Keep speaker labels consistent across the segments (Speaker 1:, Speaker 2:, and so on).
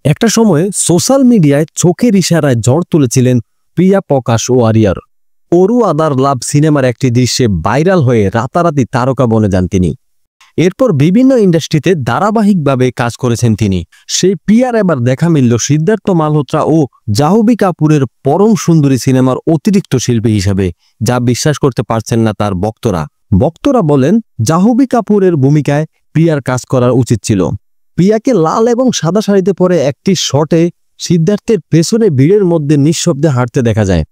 Speaker 1: একটা সময়ে সোশ্যাল মিডিয়ায় চোখের ইশারায় ঝড় তুলেছিলেন প্রিয়া প্রকাশ ওয়ারিয়ার। ওরু আদার লাভ সিনেমার একটি দৃশ্যে ভাইরাল হয়ে রাতারাতি তারকা বনে যান তিনি। এরপর বিভিন্ন ইন্ডাস্ট্রিতে ধারাবাহিকভাবে কাজ করেছেন তিনি। সেই প্রিয়ার এবার দেখা মিলল সিদ্ধার্থ মালহোত্রা ও জাহ্নবী কাপুরের পরম সুন্দরী সিনেমার অতিরিক্ত শিল্পী হিসেবে, যা বিশ্বাস করতে পারছেন না তার ভক্তরা বলেন জাহ্নবী কাপুরের ভূমিকায় প্রিয়ার কাজ করা উচিত ছিল। প্রিয়াকে লাল এবং সাদা শাড়িতে পরে একটি শটে সিদ্ধার্থের পেছনে ভিড়ের মধ্যে নিঃশব্দে হাঁটতে দেখা যায়।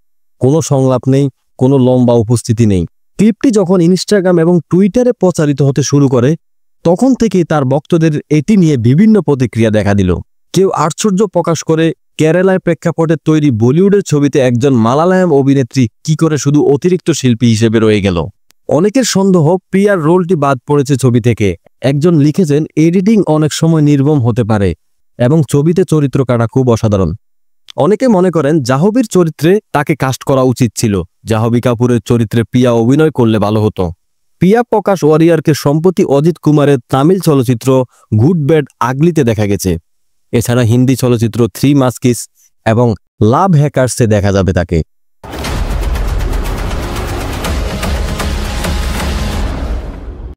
Speaker 1: কোনো সংলাপ নেই, কোনো লম্বা উপস্থিতি নেই। ক্লিপটি যখন ইনস্টাগ্রাম এবং টুইটারে প্রচারিত হতে শুরু করে, তখন থেকেই তার ভক্তদের এটি নিয়ে বিভিন্ন প্রতিক্রিয়া দেখা দিল। কেউ আশ্চর্য প্রকাশ করে, কেরালায় প্রেক্ষাপটে তৈরি বলিউডের ছবিতে একজন মালায়ালাম অভিনেত্রী কি করে শুধু অতিরিক্ত শিল্পী হিসেবে রয়ে গেল। অনেকের সন্দেহ প্রিয়ার রোলটি বাদ পড়েছে ছবি থেকে। একজন লিখেছেন, এডিটিং অনেক সময় নির্মম হতে পারে এবং ছবিতে চরিত্র কাটা খুব অসাধারণ। অনেকে মনে করেন জাহ্নবীর চরিত্রে তাকে কাস্ট করা উচিত ছিল। জাহ্নবী কাপুরের চরিত্রে প্রিয়া অভিনয় করলে ভালো হতো। প্রিয়া প্রকাশ ওয়ারিয়ারকে সম্প্রতি অজিত কুমারের তামিল চলচ্চিত্র গুড ব্যাড আগলিতে দেখা গেছে। এছাড়া হিন্দি চলচ্চিত্র থ্রি মাস্কিস এবং লাভ হ্যাকার্সে দেখা যাবে তাকে।